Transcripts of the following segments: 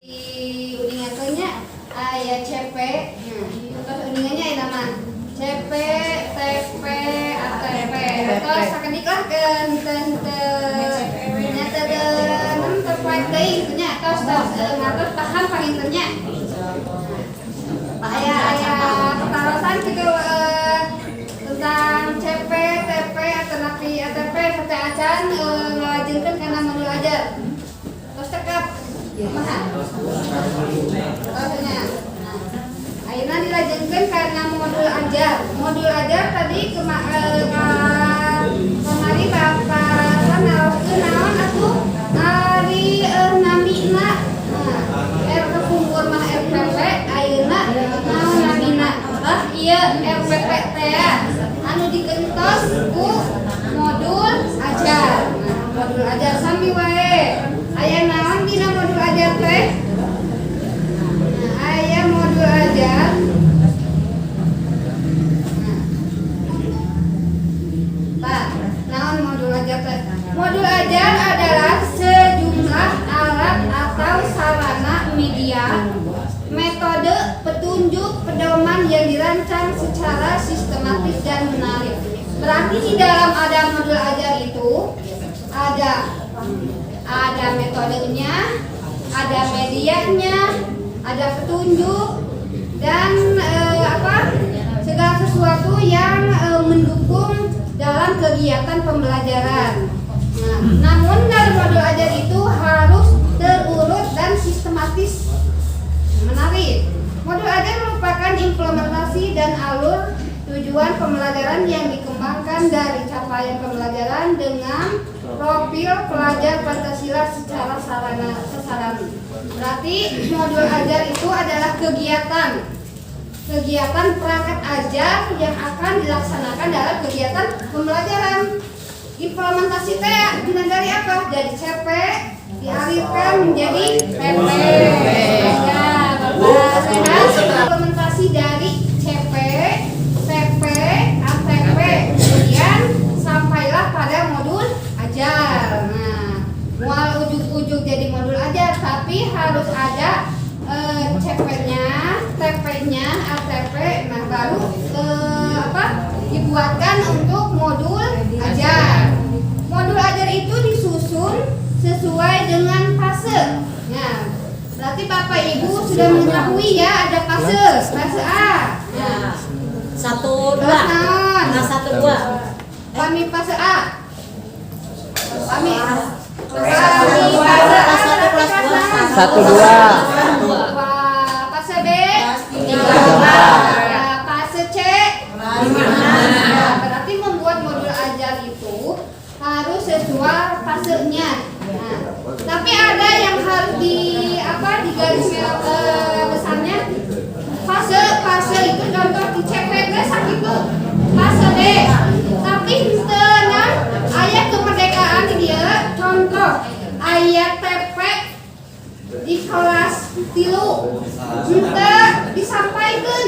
Di udingannya aya CP, terus udingannya aya nama CP, TP, ATP. Terus sakadiklah ke nyata terkait deui nya tos ngatur paham pahinternya. Aya ketarasan gitu tentang CP, TP, ATP sampai acan ngajengkeun kana modul ajar. Terus tekap kumaha? Ayeuna dilajengkeun karena modul ajar. Modul ajar tadi kemari Bapak naoskeun naon atuh? Ari namina. Kumpul mah RPP ayeuna naon namina? Ieu RPP teh anu digentos ku modul ajar. Modul ajar sami wae. Aya naon dina modul ajar teh? Aya modul ajar. Pak, naon modul ajar teh? Modul ajar adalah sejumlah alat atau sarana media, metode, petunjuk, pedoman yang dirancang secara sistematis dan menarik. Berarti di dalam ada modul ajar itu ada metodenya, ada medianya, ada petunjuk dan segala sesuatu yang mendukung dalam kegiatan pembelajaran. Namun dalam modul ajar itu harus terurut dan sistematis. Menarik. Modul ajar merupakan implementasi dan alur tujuan pembelajaran yang dikembangkan dari capaian pembelajaran dengan profil pelajar Pancasila secara sasaran. Berarti modul ajar itu adalah kegiatan perangkat ajar yang akan dilaksanakan dalam kegiatan pembelajaran. Implementasi teh dari apa? Jadi CP dialihkan menjadi PP. Ya, Bapak. Implementasi dari CP, TP, ATP, kemudian sampailah pada modul ajar. Nah, mual ujuk-ujuk jadi modul ajar, tapi harus ada CP-nya, TP-nya, ATP, nah baru dibuatkan untuk modul ajar. Modul ajar itu disusun sesuai dengan fase. Nah, berarti Bapak Ibu sudah mengetahui ya ada fase A. Nah, 1, 2. Nah, 1, 2. Kami fase A. Kami Kelas 1, kelas 2. 1, 2. Fase B. 3. Fase C. Berarti membuat modul ajar itu harus sesuai fasenya. Nah, tapi ada yang harus digaris besarnya. Fase itu contoh di CPG sakitu. Fase B. Tapi tenang ayat kemerdekaan di dia contoh ayat TP di kelas 3 disampaikan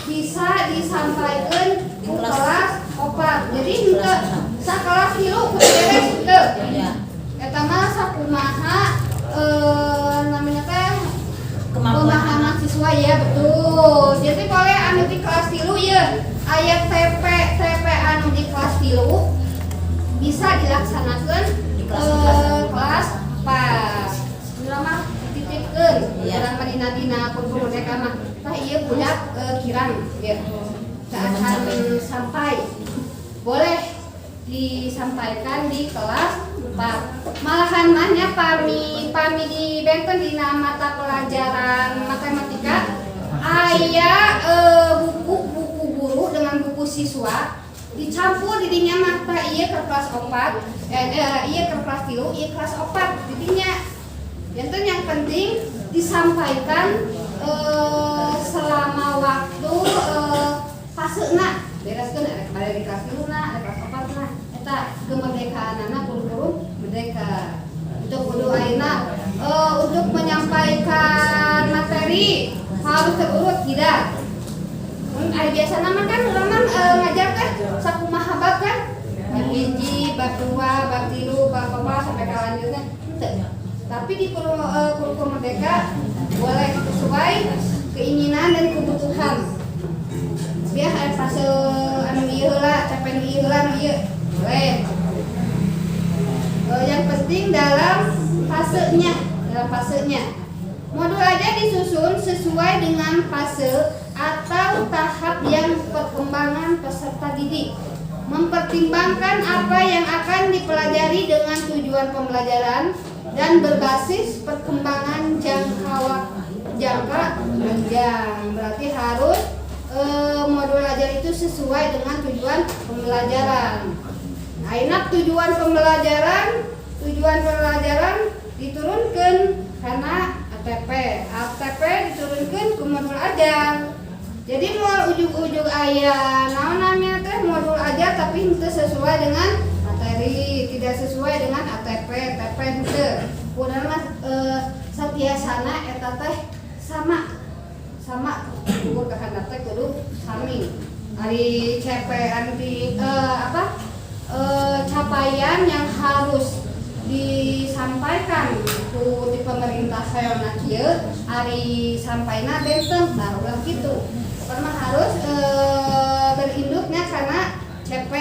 bisa disampaikan di kelas 4. Jadi henteu sakelas 3 beres henteu. Eta mah sakumaha namanya teh kemampuan mahasiswa ya, betul. Jadi boleh anu di kelas 3 ya ayat TP anu di kelas 3 bisa dilaksanakan kelas 4. Lama dititipkeun urang dina kumpul merdeka mah tah ieu budak kirang ya. Saat sampai boleh disampaikan di kelas 4. Malahan mahnya pami dibenten dina mata pelajaran matematika aya buku guru dengan buku siswa dicampur didinya mata ieu ke kelas 4 ieu ke kelas 3 ieu kelas 4 didinya. Yang penting disampaikan selama waktu fasena bereskeun ada di kelas 3 ada kelas 4 nah eta kemerdekaan anak guru merdeka. Untuk kudu ayeuna untuk menyampaikan materi harus terurut tidak. Ari biasa nama kan urang ngajar teh sakumaha bab kan? Bab 1, bab 2, bab 3, bab 4 sampai ka lanjutna. Henteu. Tapi di kurikulum merdeka boleh sesuai keinginan dan kebutuhan. Biar ada fase anu ieu lah, capen ieu lah, boleh. Yang penting dalam fasenya. Modul ajar disusun sesuai dengan fase atau tahap yang perkembangan peserta didik. Mempertimbangkan apa yang akan dipelajari dengan tujuan pembelajaran dan berbasis perkembangan jangka panjang. Berarti harus modul ajar itu sesuai dengan tujuan pembelajaran. Nah, enak tujuan pembelajaran diturunkan karena ATP diturunkan ke modul ajar. Jadi mau ujug-ujug aya naon namanya teh modul ajar tapi itu sesuai dengan materi, tidak sesuai dengan ATP henteu. Kudu mah satiasana eta teh sama ukur kehendak teh kudu sami. Ari CP anti capaian yang harus disampaikan ku di pemerintah sayona kieu ari sampaina benten barulah kitu. Pernah harus berinduknya karena CP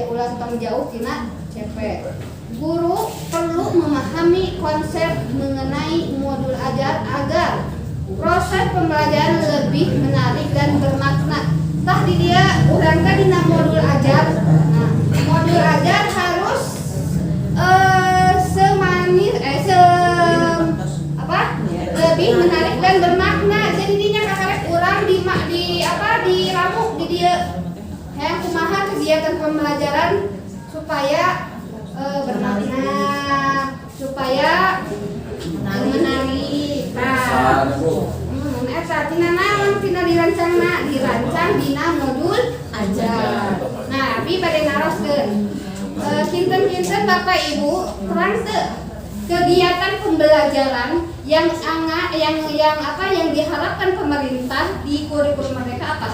ulah tanggung jauh tina CP. Guru perlu memahami konsep mengenai modul ajar agar proses pembelajaran lebih menarik dan bermakna. Tah di dia urang teh dina modul ajar. Nah, modul ajar harus lebih menarik dan bermakna. Jadi dinya kakarek urang di ramu di dia yang kumaha kegiatan pembelajaran supaya bermakna, supaya menarik. Eta tina naon tina dirancang dina modul ajar. Nah, abi bade naroskeun. Kinten-kinten Bapak Ibu terang teu kegiatan pembelajaran yang diharapkan pemerintah di kurikulum merdeka apa?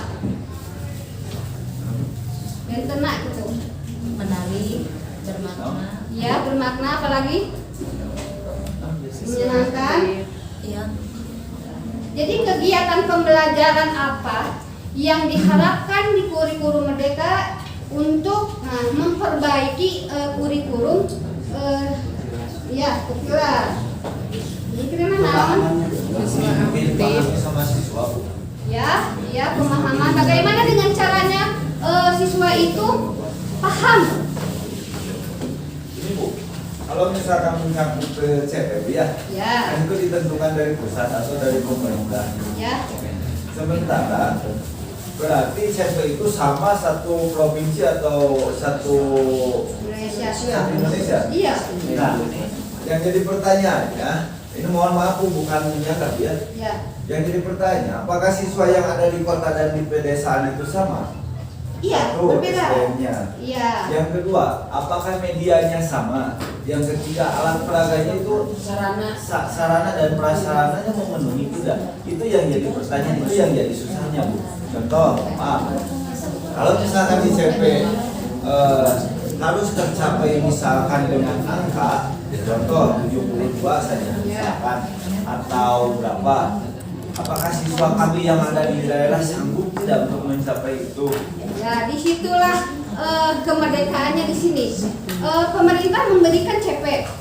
Bentena gitu. Menarik, bermakna. Ya, bermakna apalagi? Menyenangkan. Iya. Jadi kegiatan pembelajaran apa yang diharapkan di kurikulum merdeka untuk memperbaiki kurikulum kira naon? Ya, pemahaman. Bagaimana dengan caranya siswa itu paham? Ini Bu, kalau misalkan menyangkut ke CPB ya, kan itu ditentukan dari pusat atau dari pemerintah. Ya. Sementara berarti CP itu sama satu provinsi atau satu Indonesia. Iya. Nah, yang jadi pertanyaannya, ini mohon maaf Bu, bukan menyangkap ya. Ya. Yang jadi pertanyaan, apakah siswa yang ada di kota dan di pedesaan itu sama? Iya, Satu, berbeda. SDM-nya. Iya. Yang kedua, apakah medianya sama? Yang ketiga, alat peraganya itu sarana dan prasarananya memenuhi tidak? Itu yang jadi pertanyaan, itu yang jadi susahnya Bu. Contoh, maaf, kalau misalkan di CP harus tercapai misalkan dengan angka, contoh 72 saja misalkan, atau berapa? Apakah siswa kami yang ada di daerah sanggup tidak untuk mencapai itu? Ya, disitulah kemerdekaannya di sini. Pemerintah memberikan CP,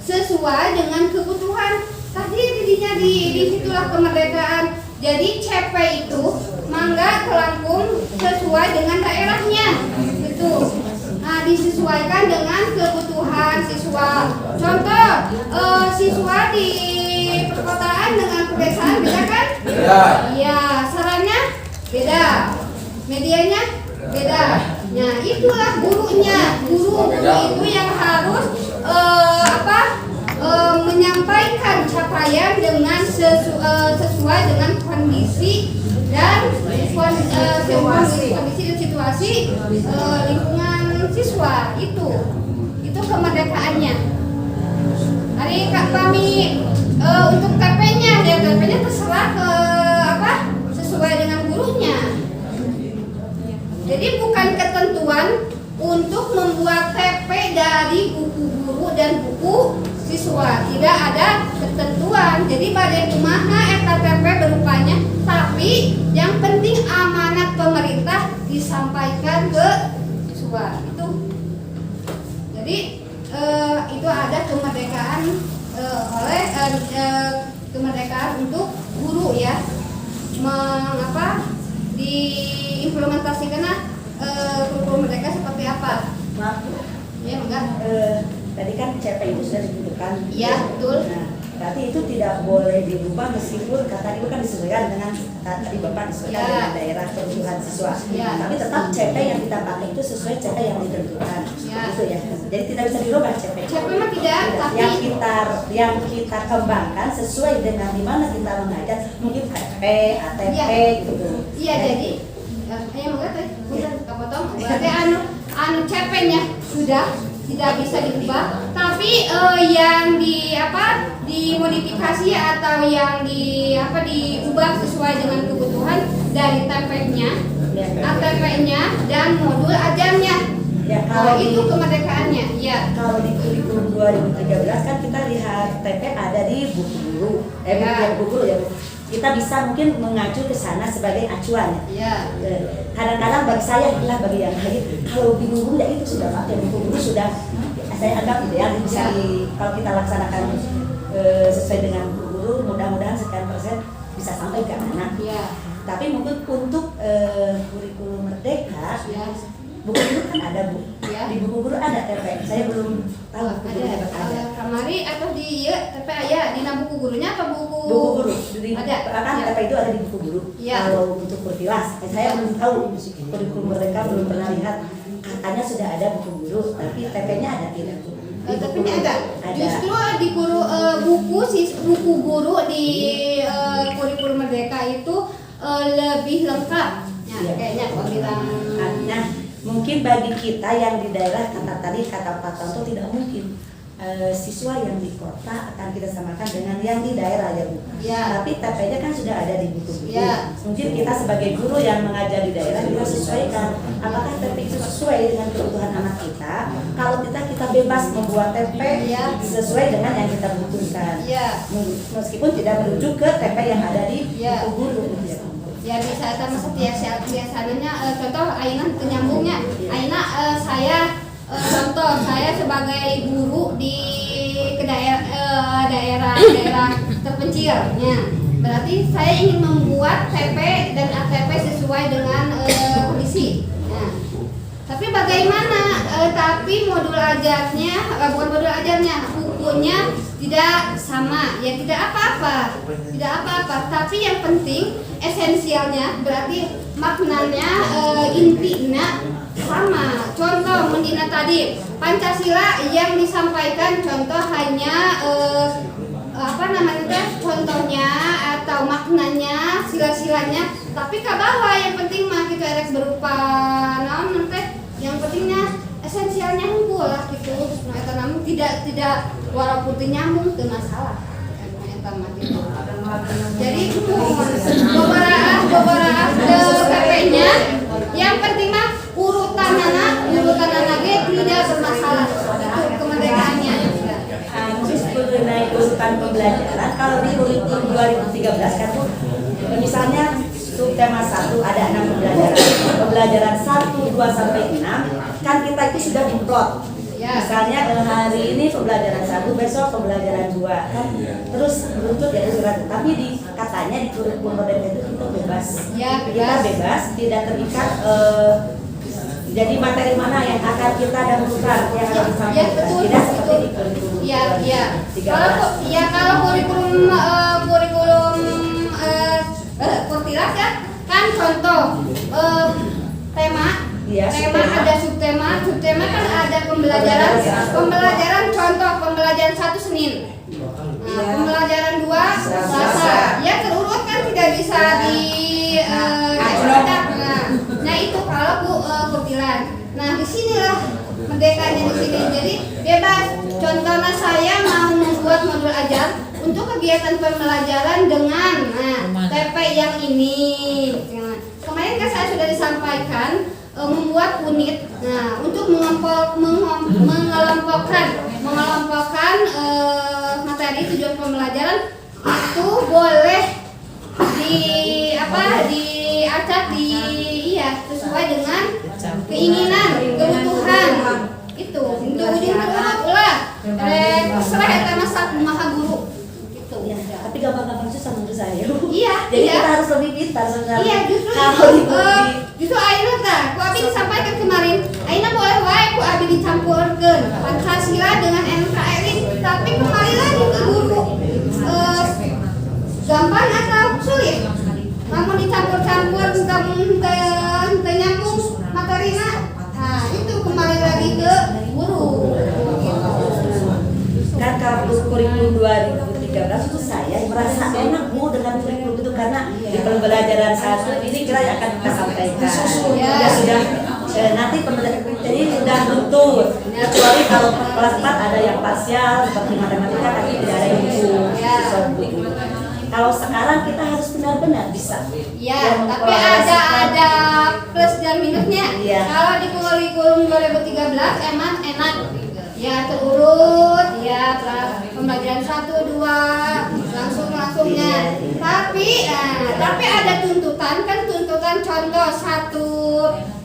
sesuai dengan kebutuhan. Tadi didinya di situlah kemerdekaan. Jadi CP itu mangga kelangkung sesuai dengan daerahnya, gitu. Nah, disesuaikan dengan kebutuhan siswa. Contoh, siswa di perkotaan dengan pedesaan beda kan? Beda. Iya, sarannya beda, medianya beda. Nah, itulah gurunya. Guru itu yang harus menyampaikan capaian dengan sesuai dengan kondisi dan kondisi dan situasi lingkungan siswa itu kemerdekaannya. Hari kami untuk TP-nya, TP-nya terserah sesuai dengan gurunya. Jadi bukan ketentuan untuk membuat TP dari buku guru dan buku sudah ada ketentuan. Jadi badai kumaha eta TP berupanya, tapi yang penting amanat pemerintah disampaikan ke siswa itu. Jadi itu ada kemerdekaan kemerdekaan untuk guru ya, mengapa diimplementasikan kurikulum merdeka seperti apa? Maaf, Ya enggak? tadi kan CP itu sudah ditentukan. Iya, betul. Nah, berarti itu tidak boleh dirubah meskipun kata ibu kan disesuaikan dengan tadi bapak disesuaikan Ya. dengan daerah kebutuhan siswa. Ya. Tapi tetap CP yang kita pakai itu sesuai CP yang ditentukan. Ya. Itu ya. Jadi tidak bisa dirubah CP. CP mah tidak, tapi yang kita kembangkan sesuai dengan di mana kita mengajar, mungkin KP, ATP Ya. gitu. iya jadi enggak teh, bukan kepotong. Berarti anu CP-nya sudah tidak bisa diubah, tapi yang dimodifikasi atau yang diubah sesuai dengan kebutuhan dari TP-nya, ATP-nya dan modul ajarnya. Ya, Kalau itu kemerdekaannya, ya. Kalau di kurikulum 2013 kan kita lihat TP ada di buku guru, Ya. buku guru ya Bu. Kita bisa mungkin mengacu ke sana sebagai acuan. Ya. Kadang-kadang bagi saya adalah bagi yang lain kalau di guru ya itu sudah pakai buku guru sudah saya anggap ideal bisa kalau kita laksanakan sesuai dengan buku guru mudah-mudahan sekian persen bisa sampai ke anak. Ya. Tapi mungkin untuk kurikulum merdeka Ya. buku guru kan ada Bu. Ya. Di buku guru ada TP. Saya belum tahu buku guru ada. Kamari atau di TP aya di buku gurunya apa buku? Buku guru Ada. kan Ya. TP itu ada di buku guru. Ya. Kalau untuk kurtilas saya belum tahu kurikulum mereka belum pernah lihat. Katanya sudah ada buku guru tapi TP-nya ada tidak? Tapi ini ada. Ada. Justru di buku guru di kurikulum merdeka itu lebih lengkap. Ya, Ya. kayaknya kalau bilang. Nah, mungkin bagi kita yang di daerah kata Pak Tonto tidak mungkin siswa yang di kota akan kita samakan dengan yang di daerah ya Bu. Ya. Tapi TP-nya kan sudah ada di buku-buku. Ya. Mungkin kita sebagai guru yang mengajar di daerah kita sesuaikan apakah TP itu sesuai dengan kebutuhan anak kita. Kalau kita bebas membuat TP Ya. sesuai dengan yang kita butuhkan. Ya. Meskipun tidak merujuk ke TP yang ada di Ya. buku guru. Ya. Ya bisa sama biasanya contoh aina penyambungnya. Aina saya contoh saya sebagai guru di daerah terpencilnya. Berarti saya ingin membuat TP dan ATP sesuai dengan kondisi. Nah, tapi bagaimana? Tapi modul ajarnya, bukan modul ajarnya, bukunya tidak sama. Ya tidak apa-apa, tidak apa-apa. Tapi yang penting esensialnya berarti maknanya intinya sama. Contoh mendina tadi Pancasila yang disampaikan contoh hanya contohnya atau maknanya sila-silanya, tapi ke bawah yang penting mah kita erek berupa naon nanti yang pentingnya esensialnya hunkul lah gitu. Nah eta namun tidak walaupun teu nyambung teu masalah. Eta mah gitu. Jadi beberapa PP-nya yang penting mah urutanana ge tidak bermasalah. Itu kemerdekaannya. Terus mengenai urutan pembelajaran, kalau di kurikulum 2013 kan Bu, misalnya subtema 1 ada 6 pembelajaran 1, 2 sampai 6 kan kita itu sudah diplot. Ya. Misalnya hari ini pembelajaran 1, besok pembelajaran 2 kan terus beruntut ya surat. Tapi katanya di kurikulum merdeka itu kita bebas. Ya, Kita bebas, tidak terikat jadi materi mana yang akan kita dahulukan yang akan disampaikan. Ya, betul, Tidak betul. seperti di kurikulum Iya, iya. 2013. Kalau kurikulum kurtilas ya kan contoh tema Iya, tema subtema. ada subtema kan ada pembelajaran contoh pembelajaran 1 Senin. Nah, Iya. pembelajaran 2 Selasa. Selasa. Ya terurut kan tidak bisa di nah itu kalau kurtilan. Nah disinilah merdekanya di sini. Jadi bebas. Contohnya saya mau membuat modul ajar untuk kegiatan pembelajaran dengan TP yang ini. Nah, kemarin kan saya sudah disampaikan membuat unit. Nah, untuk mengelompokkan materi tadi tujuan pembelajaran itu boleh diacak sesuai dengan keinginan, kebutuhan. Itu untuk ujung terurut ulah. Terserah eta mah sakumaha guru. Gitu. Ya, tapi gampang-gampang susah menurut saya. Iya, Jadi iya. kita harus lebih pintar sebenarnya. Iya, justru Kalau justru ayeuna tah, ku abi disampaikan kemarin, ayeuna boleh wae ku abi dicampurkeun Pancasila dengan NKRI, tapi kembali lagi ke guru. Gampang atau sulit? Namun dicampur-campur teu nyambung materina. Nah, itu kembali lagi ke guru. Kan kalau kurikulum 2013 itu saya merasa enak Bu dengan kurikulum itu karena di pembelajaran satu ini kira akan kita sampaikan. Sudah nanti pembelajaran jadi sudah luntur. Kecuali kalau kelas 4 ada yang parsial seperti matematika tapi tidak ada yang buku. Kalau sekarang kita harus benar-benar bisa. Ya, tapi ada plus dan minusnya. Iya. Kalau di kurikulum 2013 emang enak. Ya terurut, ya pembelajaran 1, 2 langsungnya. Tapi ada tuntutan contoh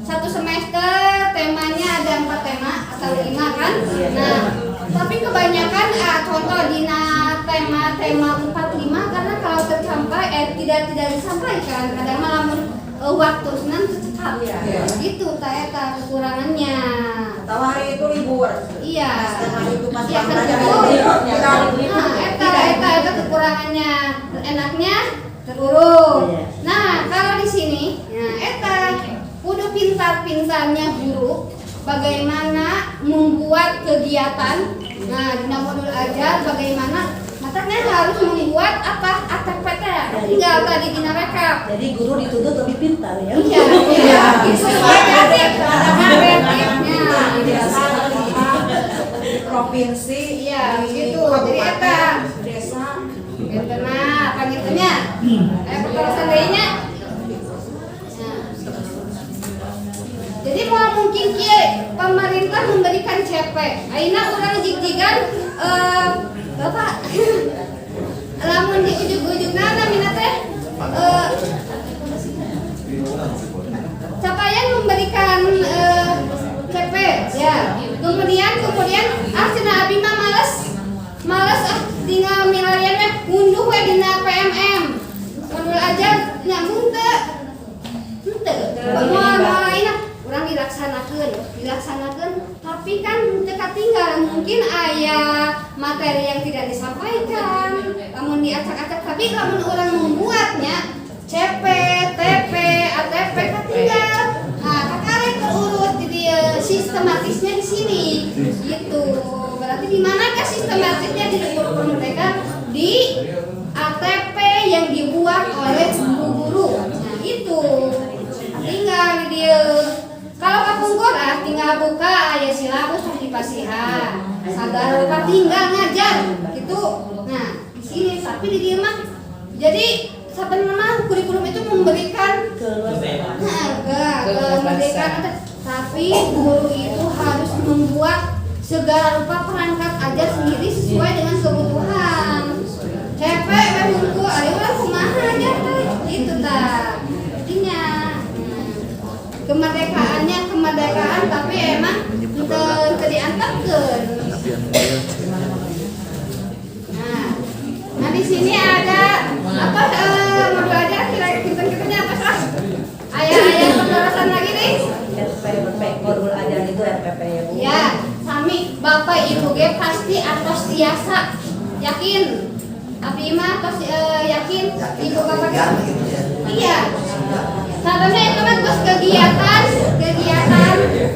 satu semester temanya ada 4 tema atau 5 kan. Nah, tapi kebanyakan contoh di tema 4, 5 karena kalau tercapai tidak disampaikan kadang malah waktu senang tetap gitu eta kekurangannya. Tahu hari itu libur. Iya. Hari itu pas Iya, eta kekurangannya. Enaknya terurut. Nah, kalau di sini, eta kudu pintar-pintarnya guru bagaimana membuat kegiatan. Nah, di modul ajar bagaimana matanya harus membuat ATPT. Tinggal tadi di rekap. Jadi guru dituntut lebih pintar ya. Iya. Itu kreatif. provinsi, Iya, di gitu. Jadi eta desa. Nah, pangitnya. Pertarasan deui-nya. Jadi mau mungkin kieu pemerintah memberikan CP. Ayeuna urang jig-jigan Bapak. Lamun di ujug-ujugna namina teh capaian memberikan CP ya. Kemudian cenah abi mah males tinggal milarian we ngunduh we dina PMM. Modul ajar nyambung teu. Moal lainna urang dilaksanakeun tapi kan teu katinggalan mungkin aya materi yang tidak disampaikan lamun diacak-acak tapi lamun urang membuatnya CP, TP, ATP katinggal. Nah, kakare terurut jadi sistematisnya di sini. Gitu. Berarti di manakah sistematisnya di kurikulum mereka? Di ATP yang dibuat oleh guru. Nah, itu. Tinggal di dia. Kalau kapungkur tinggal buka aya silabus dipasihan. Sagara rupa tinggal ngajar gitu. Nah, di sini tapi di dia mah jadi sebenarnya kurikulum itu memberikan kemerdekaan, tapi guru itu harus membuat segala rupa perangkat ajar sendiri sesuai dengan kebutuhan. CP memungku, ayo lah kumaha aja gitu ta. Intinya kemerdekaan tapi emang teu diantarkeun. Nah di sini ada apa modul ajar kira-kira apa sih? Ayah penjelasan lagi nih. RPP modul ajar itu RPP ya Bu. Ya, sami Bapak Ibu ge pasti atos tiasa yakin. Abi mah atos yakin Ibu Bapak iya. Sebenarnya itu mah bos kegiatan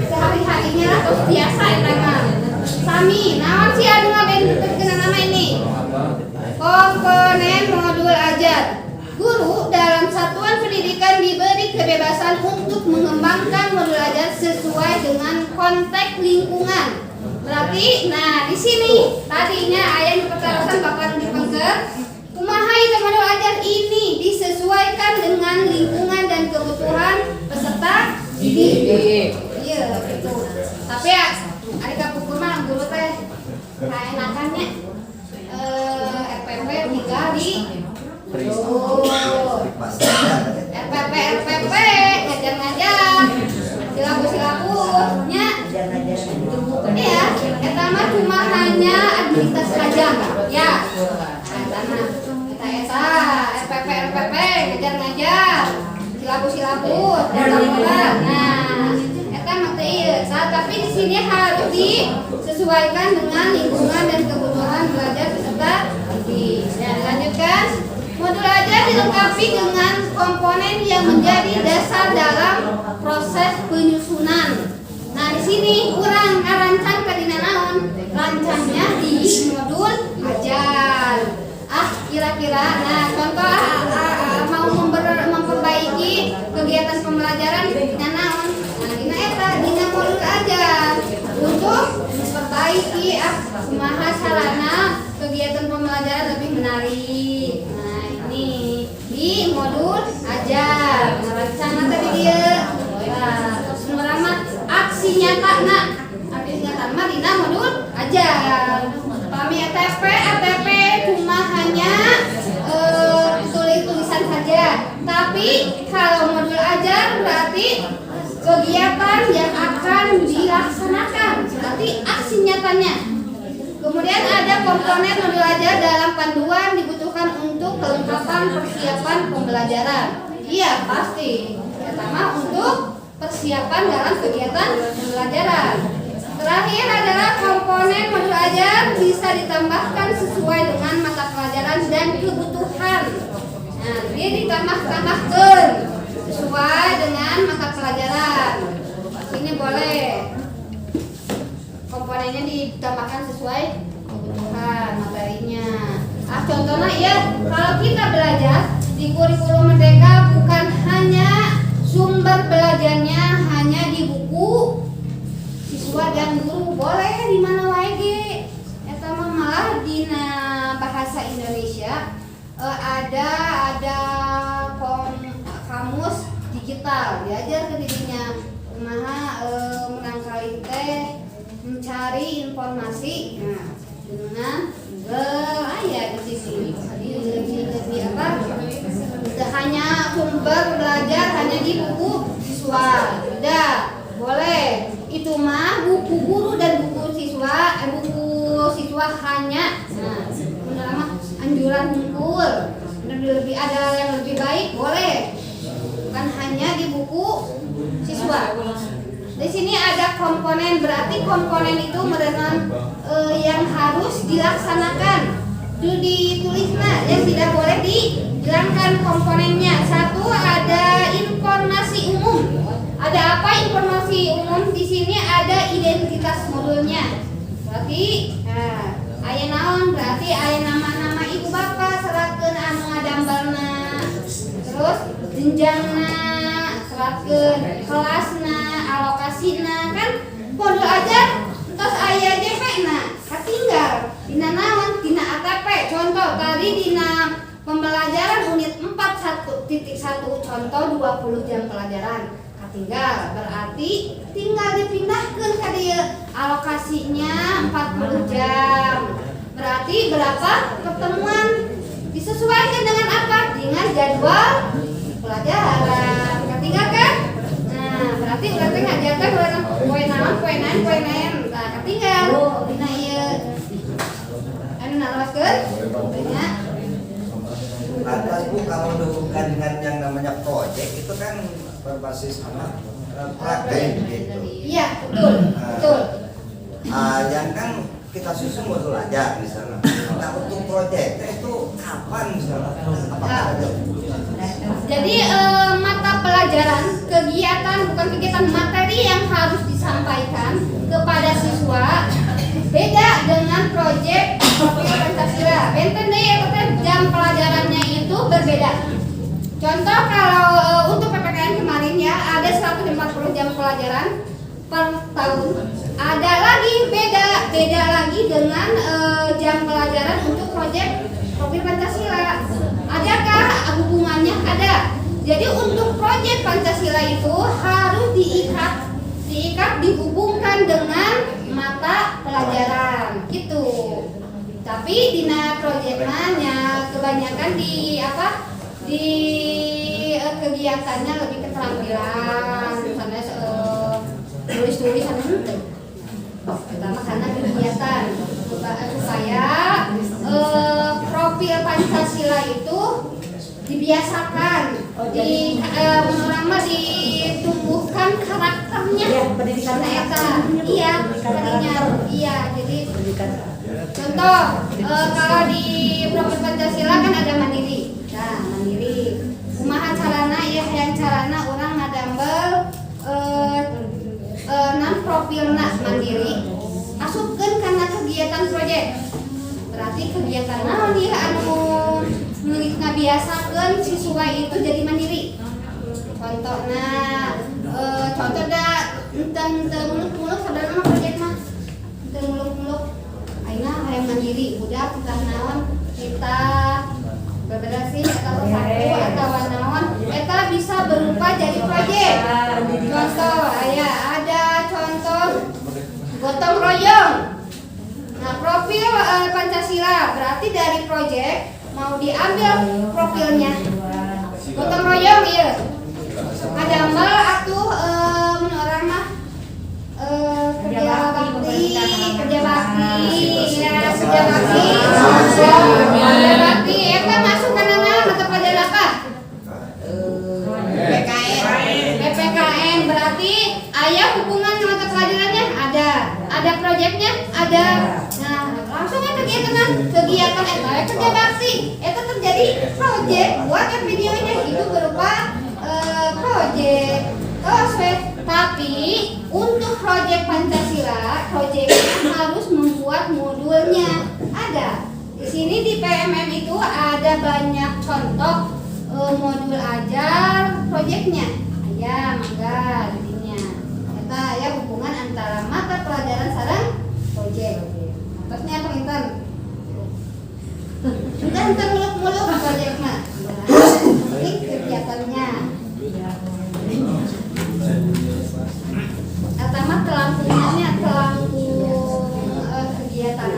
sehari-harinya atos tiasa eta mah. Sami, naon sih anu ngabentukkeun nama ini? Komponen modul ajar. Guru dalam satuan pendidikan diberi kebebasan untuk mengembangkan modul ajar sesuai dengan konteks lingkungan. Berarti, nah di sini tadinya ayah pertarasan bakal dipengker. Kumaha itu modul ajar ini disesuaikan dengan lingkungan dan kebutuhan peserta didik. Iya, gitu. Tapi ya, ada kapukur mah guru teh kaenakannya di RPP ngajar-ngajar silabus-silabusnya iya eta mah cuma hanya administrasi saja ya eta RPP ngajar-ngajar silabus-silabus nah eta mah teh ieu tapi di sini harus disesuaikan dengan lingkungan dan kebutuhan belajar peserta didik. Nah, lanjutkan. Modul ajar dilengkapi dengan komponen yang menjadi dasar dalam proses penyusunan. Nah, di sini kurang ngarancang kadina naon? Rancangnya di modul ajar. Kira-kira nah contoh mau memperbaiki kegiatan pembelajaran dina naon? Nah, dina eta dina modul ajar untuk memperbaiki kumaha sarana kegiatan pembelajaran lebih menarik. Nah, ini di modul ajar. Rencana tadi dia. Nah, terus meramat aksi nyata mah dina modul ajar. Kami ATP cuma hanya tulisan saja. Tapi kalau modul ajar berarti kegiatan yang akan dilaksanakan, berarti aksi nyatanya. Kemudian ada komponen modul ajar dalam panduan dibutuhkan untuk kelengkapan persiapan pembelajaran. Iya pasti. Pertama untuk persiapan dalam kegiatan pembelajaran. Terakhir adalah komponen modul ajar bisa ditambahkan sesuai dengan mata pelajaran dan kebutuhan. Nah, dia ditambahkan sesuai dengan mata pelajaran. Ini boleh komponennya ditambahkan sesuai kebutuhan materinya. Contohnya ya, kalau kita belajar di kurikulum Merdeka bukan hanya sumber belajarnya hanya di buku siswa dan guru, boleh di mana wae ge. Eta mah malah dina bahasa Indonesia ada kamus digital diajar ke dirinya kumaha menangkali teh mencari informasi dengan Google ya di sini di apa hanya sumber belajar hanya di buku siswa udah boleh itu mah buku guru dan buku siswa hanya mah anjuran hukum lebih ada yang lebih baik boleh bukan hanya di buku siswa. Di sini ada komponen, berarti komponen itu merupakan yang harus dilaksanakan. Itu ditulisnya yang tidak boleh dihilangkan komponennya. Satu ada informasi umum. Ada apa informasi umum? Di sini ada identitas modulnya. Berarti aya naon? Berarti aya nama-nama ibu bapak serahkeun anu ngadambalna. Terus jenjangna serahkeun, kelasna, alokasina kan modul ajar terus aya DP-na katinggal dina naon? Dina ATP. Contoh tadi dina pembelajaran unit 4.1 contoh 20 jam pelajaran katinggal, berarti tinggal dipindahkeun ka dieu alokasinya 40 jam. Berarti berapa pertemuan? Disesuaikan dengan apa? Dengan jadwal pelajaran. Ketinggal kan? Nah, berarti urang ngajarkan poe naon. Nah, ketinggal. Dina ieu anu naroskeun? Nya. Lantas Bu, kalau dihubungkan dengan yang namanya proyek itu kan berbasis praktek gitu. Iya, betul. Yang kan kita susun modul aja misalnya. Nah, untuk proyek itu kapan misalnya? Apakah ada? Jadi mata pelajaran, bukan kegiatan materi yang harus disampaikan kepada siswa beda dengan proyek Pancasila. Benten deh ya, jam pelajarannya itu berbeda. Contoh kalau untuk PPKN kemarin ya ada 140 jam pelajaran per tahun. Ada lagi beda lagi dengan jam pelajaran untuk proyek Pancasila. Adakah hubungannya? Ada. Jadi untuk proyek Pancasila itu harus diikat dihubungkan dengan mata pelajaran gitu. Tapi dina proyeknya kebanyakan kebanyakan di apa di kegiatannya lebih keterampilan, misalnya tulis-tulis pertama karena kegiatan supaya profil Pancasila itu dibiasakan, ditumbuhkan karakternya. Ya, pendidikan Iya, jadi contoh kalau di profil Pancasila kan ada mandiri. Nah, mandiri. Kumaha carana ya hayang carana orang ngadambel nan profilna mandiri. Asupkeun kana kegiatan proyek. Berarti kegiatan naon ieu anu ngabiasakeun siswa itu jadi mandiri. Contohna contoh da teu muluk-muluk sadana mah proyek mah. Teu muluk-muluk. Ayeuna hayang mandiri, budak kita naon kita berbeda sih atau satu atau naon eta bisa berupa jadi proyek. Contoh ada contoh gotong royong. Nah, profil Pancasila berarti dari proyek mau diambil profilnya. Gotong royong ieu. Ngadambel atuh mun urang mah kerja bakti eta masuk kana naon atau pelajaran apa? PPKN berarti aya hubungan sama mata pelajarannya ada proyeknya ada. Nah, langsung kegiatan eta kerja bakti eta terjadi proyek buat videonya itu berupa proyek. Tapi untuk proyek Pancasila, proyeknya harus membuat modulnya. Ada di sini di PMM itu ada banyak contoh modul ajar proyeknya. Ya, mangga jadinya. Eta ya hubungan antara mata pelajaran sareng proyek. Terusnya penginten. Sudah entar muluk-muluk proyek mah. Ini kegiatannya. Pertama telangkungannya kegiatan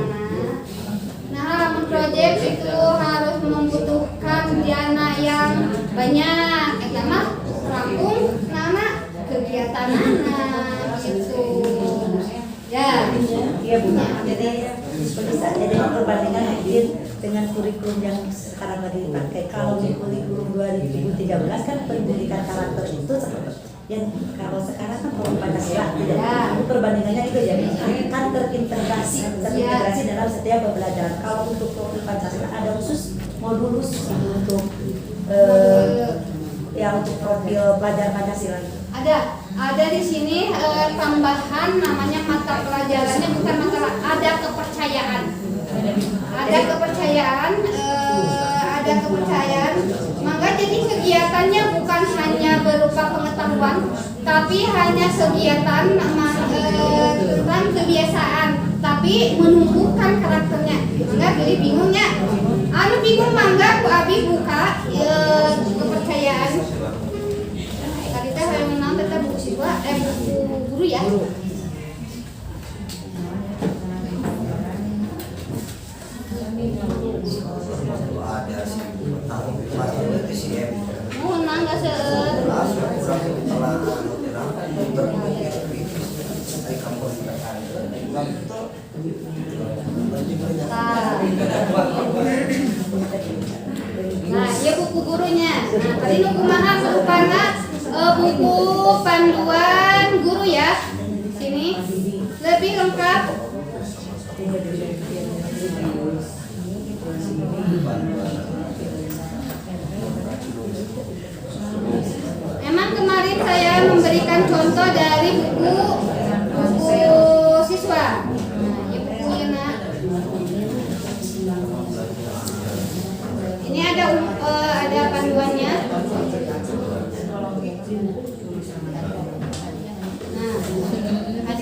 nah lamun proyek itu harus membutuhkan dana yang banyak mah rampung nama kegiatan gitu ya. Iya Bu. Jadi bisa jadi perbandingan mungkin dengan kurikulum yang sekarang lagi dipakai. Kalau di kurikulum 2013 kan pendidikan karakter itu seperti yang kalau sekarang kan kalau Pancasila tidak perbandingannya itu ya kan terintegrasi dalam setiap pembelajaran. Kalau untuk profil Pancasila ada khusus modul khusus untuk untuk profil pelajar Pancasila. Ada di sini tambahan namanya mata pelajarannya bukan masalah, ada kepercayaan. Maka jadi kegiatannya bukan hanya berupa pengetahuan, tapi hanya kegiatan tentang kebiasaan, tapi menumbuhkan karakternya. Mangga beli bingungnya. Anu bingung mangga ku abi buka kepercayaan. Tadi teh hayang naon teh buku siswa buku guru ya. Ada sih tahu masuk ke CM. Mohon mangga seueur. Nah, ya buku gurunya. Nah, tadi nu kumaha berupana buku panduan guru ya. Sini lebih lengkap. Emang kemarin saya memberikan contoh dari buku siswa. Nah, ya bukunya nak. Ini ada panduannya. Nah,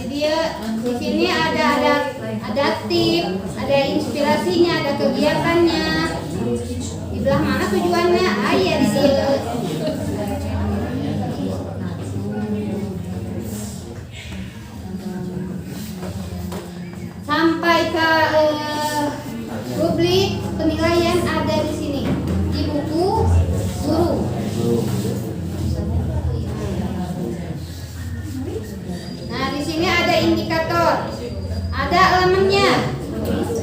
dia di sini ada tip, ada inspirasinya, ada kegiatannya. Di belah mana tujuannya? Ya di sini. Sampai ke publik penilaian ada di sini. ada elemennya.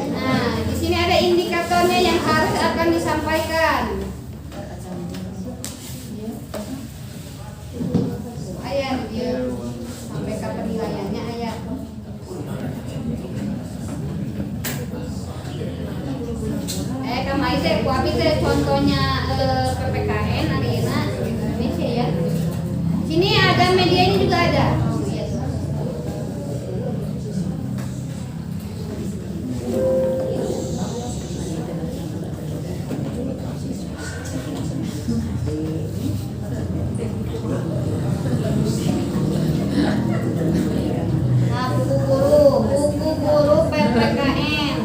Nah, di sini ada indikatornya yang harus akan disampaikan. Ayat dia sampai ke penilaiannya ayat. Kamari teh kuabi teh contohnya PPKN Arena Indonesia ya. Sini ada media ini juga ada. Nah, buku guru PPKN.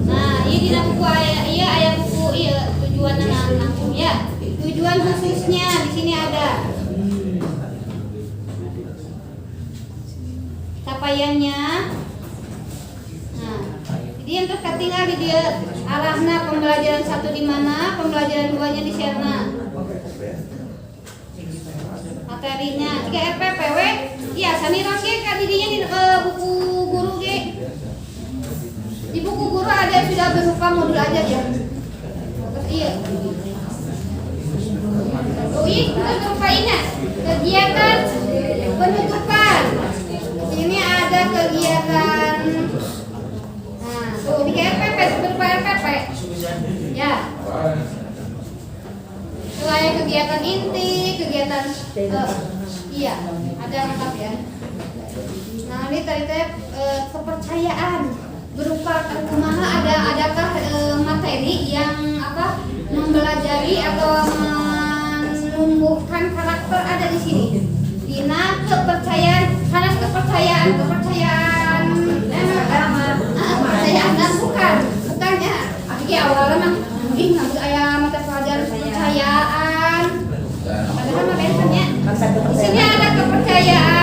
Nah, ini di buku ayat buku tujuan langsung ya. Tujuan khususnya di sini ada. Capaiannya. Nah, jadi yang terus tinggal di dia arahna pembelajaran 1 di mana, pembelajaran 2-nya di sana. Materinya 3 RPPW. Iya, samiran ge kadidinya di buku guru ge. Di buku guru ada yang sudah berupa modul aja ya. Iya. Oh iya, kita berupainnya kegiatan penutupan. Ini ada kegiatan. Nah, tuh 3 RPP berupa RPP. Ya. Selain kegiatan inti, kegiatan iya, ada lengkap ya. Nah, ini tadi kepercayaan berupa kumaha adakah materi yang mempelajari atau menumbuhkan karakter ada di sini. Dina kepercayaan kepercayaan dan bukannya. Jadi awalnya mah ngambil aya mata pelajaran kepercayaan. Padahal mah bentennya. Di sini ada kepercayaan